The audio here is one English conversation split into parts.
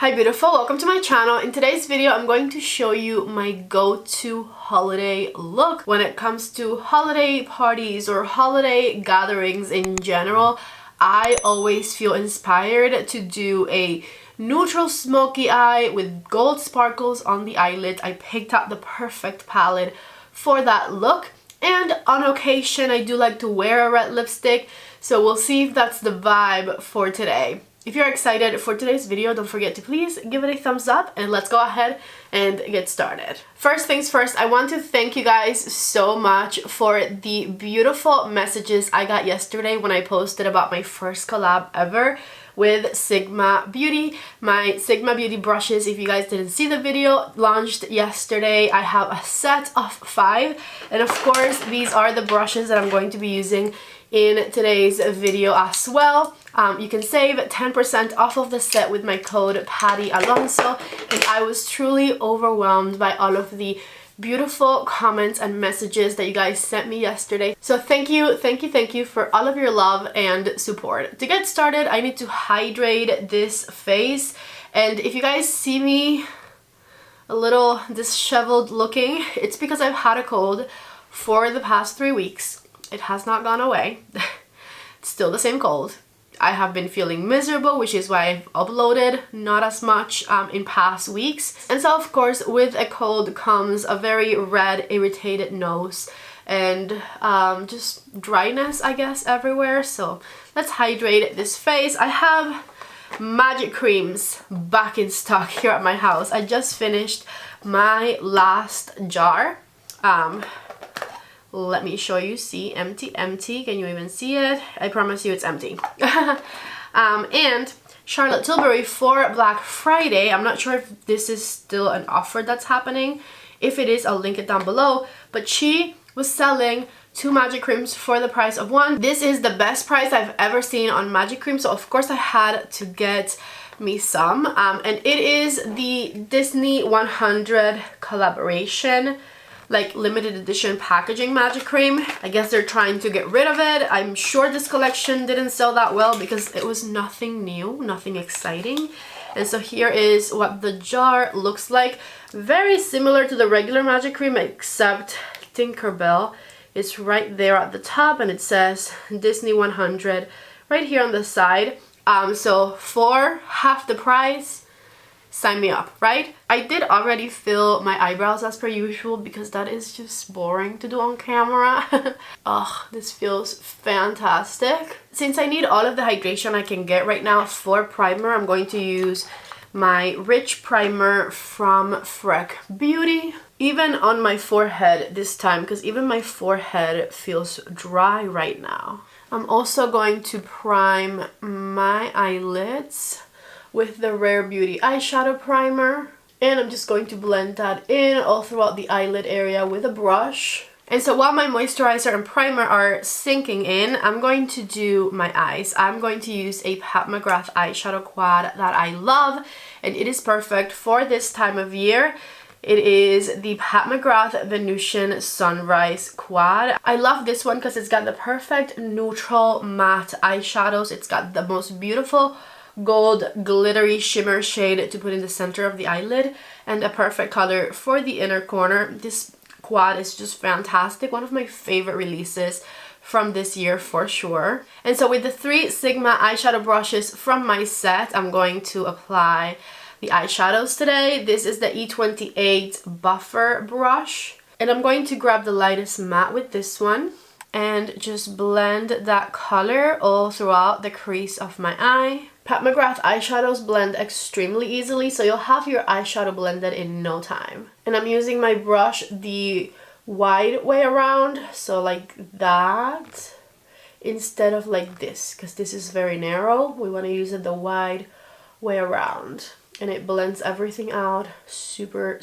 Hi beautiful, welcome to my channel. In today's video, I'm going to show you my go-to holiday look when it comes to holiday parties or holiday gatherings in general. I always feel inspired to do a neutral smoky eye with gold sparkles on the eyelid. I picked out the perfect palette for that look, and on occasion I do like to wear a red lipstick, so we'll see if that's the vibe for today. If you're excited for today's video, don't forget to please give it a thumbs up and let's go ahead and get started. First things first, I want to thank you guys so much for the beautiful messages I got yesterday when I posted about my first collab ever with Sigma Beauty. My Sigma Beauty brushes, if you guys didn't see the video, launched yesterday. I have a set of 5, and of course these are the brushes that I'm going to be using in today's video as well. You can save 10% off of the set with my code PATTYALONSO, and I was truly overwhelmed by all of the beautiful comments and messages that you guys sent me yesterday. So thank you for all of your love and support. To get started, I need to hydrate this face, and if you guys see me a little disheveled looking, it's because I've had a cold for the past 3 weeks. It has not gone away. It's still the same cold. I have been feeling miserable, which is why I've uploaded not as much in past weeks. And so of course with a cold comes a very red, irritated nose and just dryness, I guess, everywhere. So let's hydrate this face. I have magic creams back in stock here at my house. I just finished my last jar. Let me show you. See, empty. Can you even see it? I promise you it's empty. And Charlotte Tilbury for Black Friday, I'm not sure if this is still an offer that's happening. If it is, I'll link it down below. But she was selling 2 magic creams for the price of 1. This is the best price I've ever seen on magic cream, so of course I had to get me some. And it is the Disney 100 collaboration, like limited edition packaging magic cream. I guess they're trying to get rid of it. I'm sure this collection didn't sell that well because it was nothing new, nothing exciting. And so here is what the jar looks like. Very similar to the regular magic cream, except Tinkerbell is right there at the top, and it says Disney 100 right here on the side. So for half the price, sign me up, right? I did already fill my eyebrows as per usual because that is just boring to do on camera. Oh, this feels fantastic. Since I need all of the hydration I can get right now for primer, I'm going to use my Rich Primer from Freck Beauty. Even on my forehead this time, because even my forehead feels dry right now. I'm also going to prime my eyelids with the Rare Beauty eyeshadow primer, and I'm just going to blend that in all throughout the eyelid area with a brush. And so while my moisturizer and primer are sinking in, I'm going to do my eyes. I'm going to use a Pat McGrath eyeshadow quad that I love, and it is perfect for this time of year. It is the Pat McGrath Venusian Sunrise Quad. I love this one because it's got the perfect neutral matte eyeshadows. It's got the most beautiful gold glittery shimmer shade to put in the center of the eyelid, and a perfect color for the inner corner. This quad is just fantastic. One of my favorite releases from this year for sure. And so with the 3 Sigma eyeshadow brushes from my set, I'm going to apply the eyeshadows today. This is the E28 Buffer brush, and I'm going to grab the lightest matte with this one and just blend that color all throughout the crease of my eye. Pat McGrath eyeshadows blend extremely easily, so you'll have your eyeshadow blended in no time. And I'm using my brush the wide way around, so like that, instead of like this, because this is very narrow. We want to use it the wide way around, and it blends everything out super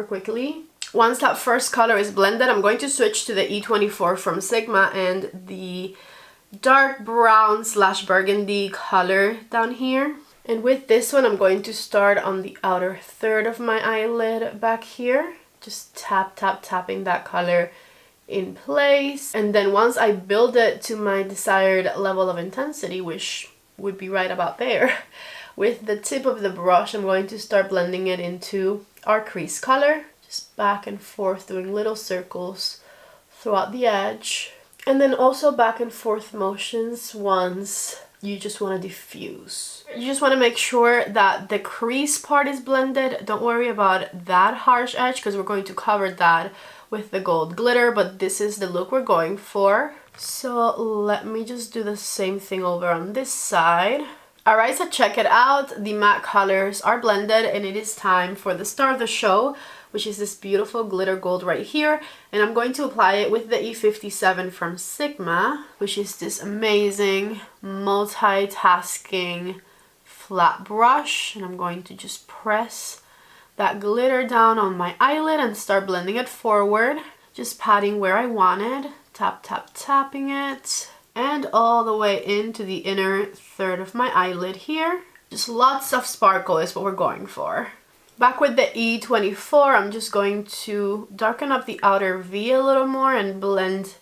quickly. Once that first color is blended, I'm going to switch to the E24 from Sigma and the dark brown / burgundy color down here. And with this one, I'm going to start on the outer third of my eyelid back here. Just tapping that color in place. And then once I build it to my desired level of intensity, which would be right about there, With the tip of the brush, I'm going to start blending it into our crease color. Just back and forth, doing little circles throughout the edge. And then also back and forth motions once you just want to diffuse. You just want to make sure that the crease part is blended. Don't worry about that harsh edge because we're going to cover that with the gold glitter, but this is the look we're going for. So let me just do the same thing over on this side. Alright, so check it out. The matte colors are blended and it is time for the star of the show, which is this beautiful glitter gold right here. And I'm going to apply it with the E57 from Sigma, which is this amazing multitasking flat brush. And I'm going to just press that glitter down on my eyelid and start blending it forward. Just patting where I wanted. Tap, tap, tapping it. And all the way into the inner third of my eyelid here. Just lots of sparkle is what we're going for. Back with the E24, I'm just going to darken up the outer V a little more and blend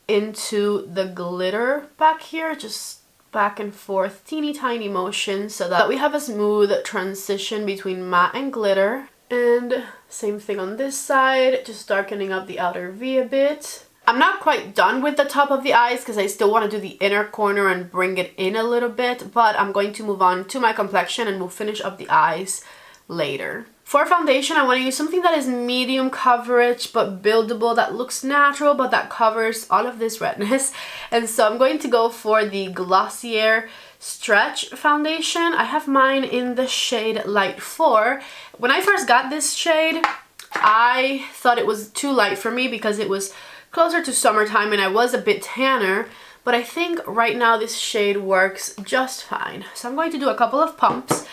into the glitter back here. Just back and forth, teeny tiny motions so that we have a smooth transition between matte and glitter. And same thing on this side, just darkening up the outer V a bit. I'm not quite done with the top of the eyes because I still want to do the inner corner and bring it in a little bit, but I'm going to move on to my complexion and we'll finish up the eyes later. For foundation, I want to use something that is medium coverage but buildable, that looks natural but that covers all of this redness. And so I'm going to go for the Glossier Stretch foundation. I have mine in the shade Light 4. When I first got this shade, I thought it was too light for me because it was closer to summertime and I was a bit tanner, but I think right now this shade works just fine. So I'm going to do a couple of pumps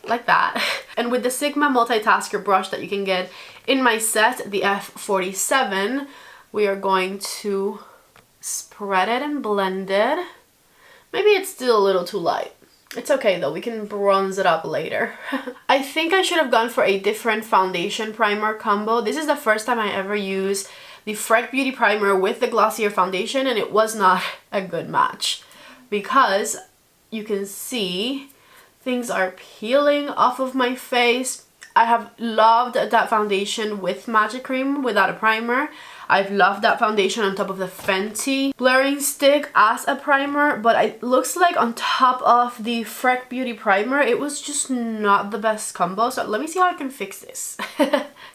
like that. And with the Sigma multitasker brush that you can get in my set, the F47, we are going to spread it and blend it. Maybe it's still a little too light. It's okay though, we can bronze it up later. I think I should have gone for a different foundation primer combo. This is the first time I ever use the Freck Beauty Primer with the Glossier foundation, and it was not a good match because you can see things are peeling off of my face. I have loved that foundation with Magic Cream without a primer. I've loved that foundation on top of the Fenty blurring stick as a primer, but it looks like on top of the Freck Beauty Primer, it was just not the best combo. So let me see how I can fix this.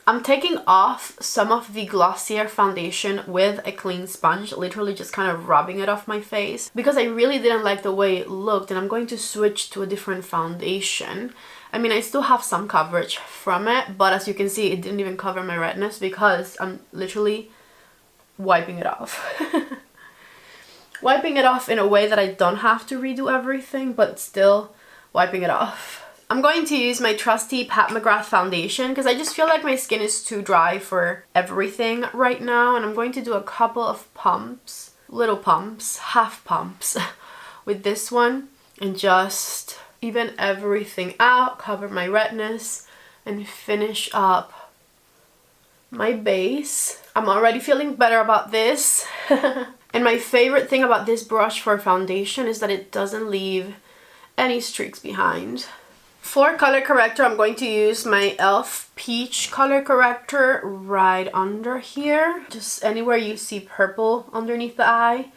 I'm taking off some of the Glossier foundation with a clean sponge, literally just kind of rubbing it off my face because I really didn't like the way it looked, and I'm going to switch to a different foundation. I mean, I still have some coverage from it, but as you can see, it didn't even cover my redness because I'm literally wiping it off. Wiping it off in a way that I don't have to redo everything, but still wiping it off. I'm going to use my trusty Pat McGrath foundation because I just feel like my skin is too dry for everything right now, and I'm going to do a couple of pumps, little pumps, half pumps with this one and just even everything out, cover my redness and finish up my base. I'm already feeling better about this. And my favorite thing about this brush for foundation is that it doesn't leave any streaks behind. For color corrector, I'm going to use my e.l.f. Peach color corrector right under here. Just anywhere you see purple underneath the eye,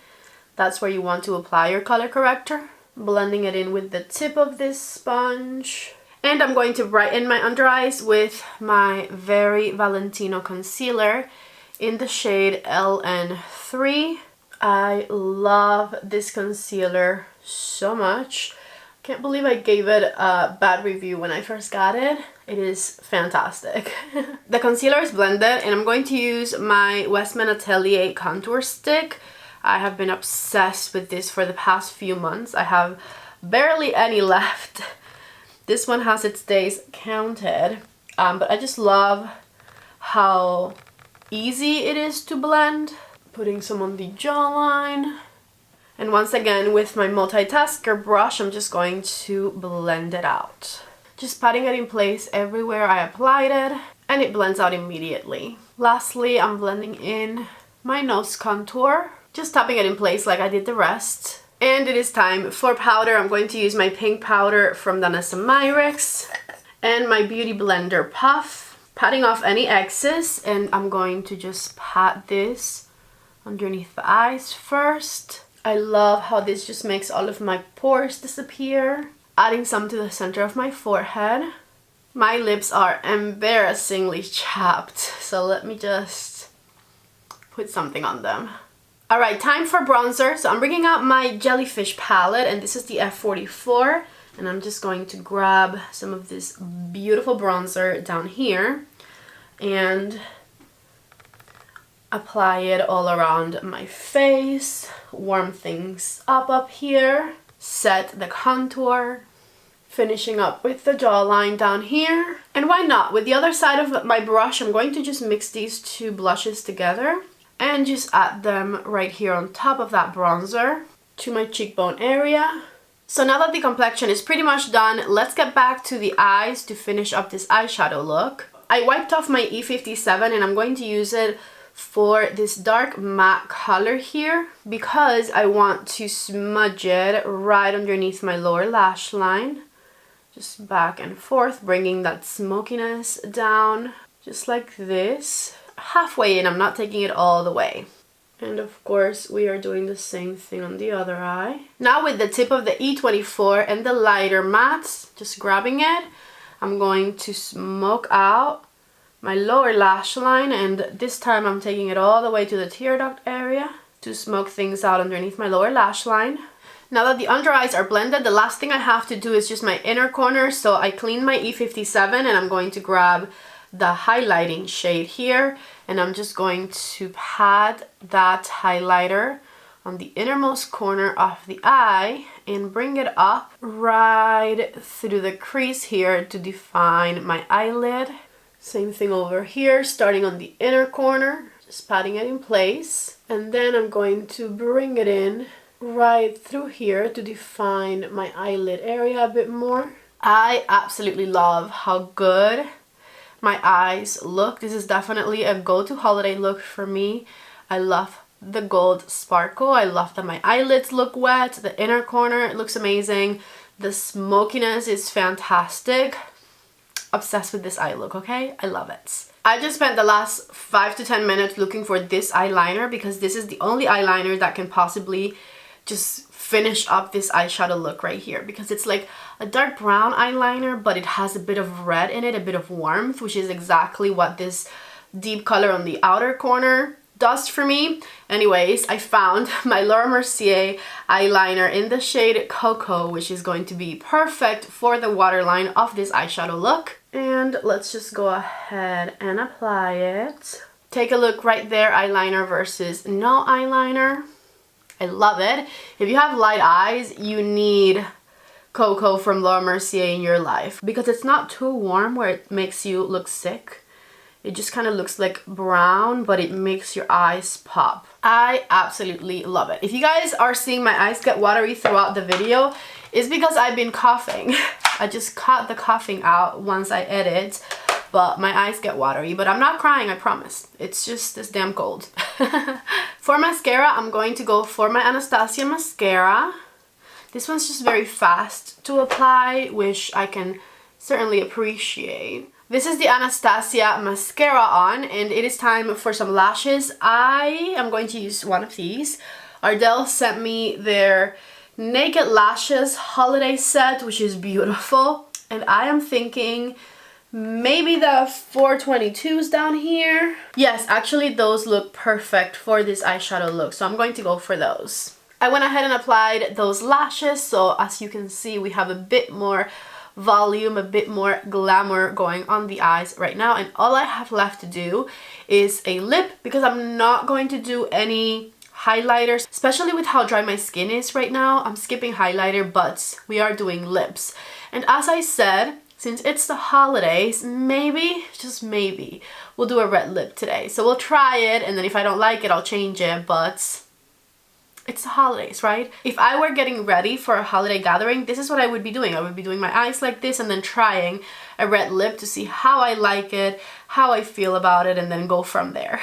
that's where you want to apply your color corrector. Blending it in with the tip of this sponge. And I'm going to brighten my under eyes with my Very Valentino concealer in the shade LN3. I love this concealer so much. Can't believe I gave it a bad review when I first got it. It is fantastic. The concealer is blended and I'm going to use my Westman Atelier contour stick. I have been obsessed with this for the past few months. I have barely any left. This one has its days counted, but I just love how easy it is to blend. Putting some on the jawline. And once again, with my multitasker brush, I'm just going to blend it out. Just patting it in place everywhere I applied it, and it blends out immediately. Lastly, I'm blending in my nose contour. Just tapping it in place like I did the rest. And it is time for powder. I'm going to use my pink powder from Danessa Myricks and my Beauty Blender Puff, patting off any excess, and I'm going to just pat this underneath the eyes first. I love how this just makes all of my pores disappear. Adding some to the center of my forehead. My lips are embarrassingly chapped, so let me just put something on them. Alright, time for bronzer. So I'm bringing out my Jellyfish palette, and this is the F44, and I'm just going to grab some of this beautiful bronzer down here and apply it all around my face, warm things up here, set the contour, finishing up with the jawline down here. And why not? With the other side of my brush, I'm going to just mix these two blushes together and just add them right here on top of that bronzer to my cheekbone area. So now that the complexion is pretty much done, let's get back to the eyes to finish up this eyeshadow look. I wiped off my E57 and I'm going to use it for this dark matte color here because I want to smudge it right underneath my lower lash line. Just back and forth, bringing that smokiness down, just like this. Halfway in, I'm not taking it all the way. And of course, we are doing the same thing on the other eye. Now with the tip of the E24 and the lighter mattes, just grabbing it, I'm going to smoke out my lower lash line, and this time I'm taking it all the way to the tear duct area to smoke things out underneath my lower lash line. Now that the under eyes are blended, the last thing I have to do is just my inner corner, so I cleaned my E57 and I'm going to grab the highlighting shade here, and I'm just going to pat that highlighter on the innermost corner of the eye and bring it up right through the crease here to define my eyelid. Same thing over here, starting on the inner corner, just patting it in place. And then I'm going to bring it in right through here to define my eyelid area a bit more. I absolutely love how good my eyes look. This is definitely a go-to holiday look for me. I love the gold sparkle. I love that my eyelids look wet. The inner corner, it looks amazing. The smokiness is fantastic. Obsessed with this eye look, okay? I love it. I just spent the last 5 to 10 minutes looking for this eyeliner because this is the only eyeliner that can possibly just finish up this eyeshadow look right here, because it's like a dark brown eyeliner, but it has a bit of red in it, a bit of warmth, which is exactly what this deep color on the outer corner does for me. Anyways, I found my Laura Mercier eyeliner in the shade Cocoa, which is going to be perfect for the waterline of this eyeshadow look. And let's just go ahead and apply it. Take a look right there, eyeliner versus no eyeliner. I love it. If you have light eyes, you need Cocoa from Laura Mercier in your life because it's not too warm where it makes you look sick. It just kind of looks like brown, but it makes your eyes pop. I absolutely love it. If you guys are seeing my eyes get watery throughout the video, it's because I've been coughing. I just cut the coughing out once I edit, but my eyes get watery. But I'm not crying, I promise. It's just this damn cold. For mascara, I'm going to go for my Anastasia mascara. This one's just very fast to apply, which I can certainly appreciate. This is the Anastasia mascara on, and it is time for some lashes. I am going to use one of these. Ardell sent me their Naked Lashes holiday set, which is beautiful. And I am thinking maybe the 422s down here. Yes, actually those look perfect for this eyeshadow look, so I'm going to go for those. I went ahead and applied those lashes, so as you can see, we have a bit more volume, a bit more glamour going on the eyes right now, and all I have left to do is a lip because I'm not going to do any highlighters, especially with how dry my skin is right now. I'm skipping highlighter, but we are doing lips. And as I said, since it's the holidays, maybe, just maybe, we'll do a red lip today. So we'll try it, and then if I don't like it, I'll change it, but it's the holidays, right? If I were getting ready for a holiday gathering, this is what I would be doing. I would be doing my eyes like this and then trying a red lip to see how I like it, how I feel about it, and then go from there.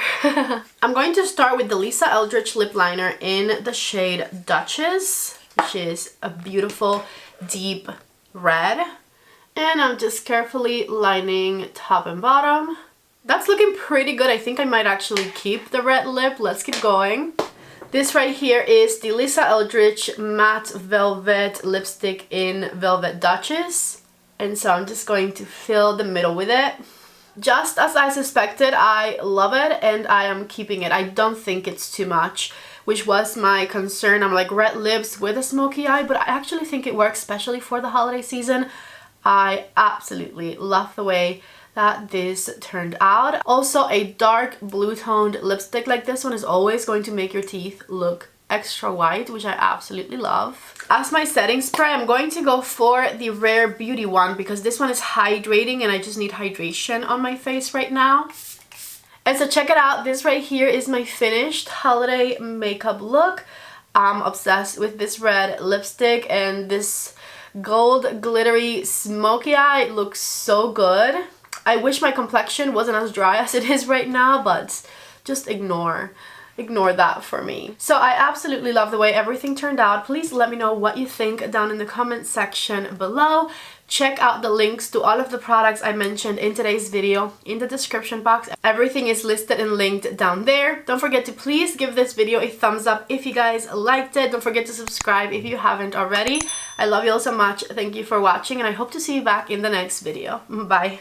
I'm going to start with the Lisa Eldridge lip liner in the shade Duchess. which is a beautiful deep red. And I'm just carefully lining top and bottom. That's looking pretty good. I think I might actually keep the red lip. Let's keep going. This right here is the Lisa Eldridge Matte Velvet Lipstick in Velvet Duchess. And so I'm just going to fill the middle with it. Just as I suspected, I love it and I am keeping it. I don't think it's too much, which was my concern. I'm like, red lips with a smoky eye, but I actually think it works, especially for the holiday season. I absolutely love the way that this turned out. Also, a dark blue toned lipstick like this one is always going to make your teeth look extra white, which I absolutely love. As my setting spray, I'm going to go for the Rare Beauty one because this one is hydrating and I just need hydration on my face right now. And so check it out. This right here is my finished holiday makeup look. I'm obsessed with this red lipstick and this gold glittery smoky eye. It looks so good. I wish my complexion wasn't as dry as it is right now, but just ignore that for me. So I absolutely love the way everything turned out. Please let me know what you think down in the comment section below. Check out the links to all of the products I mentioned in today's video in the description box. Everything is listed and linked down there. Don't forget to please give this video a thumbs up if you guys liked it. Don't forget to subscribe if you haven't already. I love you all so much. Thank you for watching and I hope to see you back in the next video. Bye.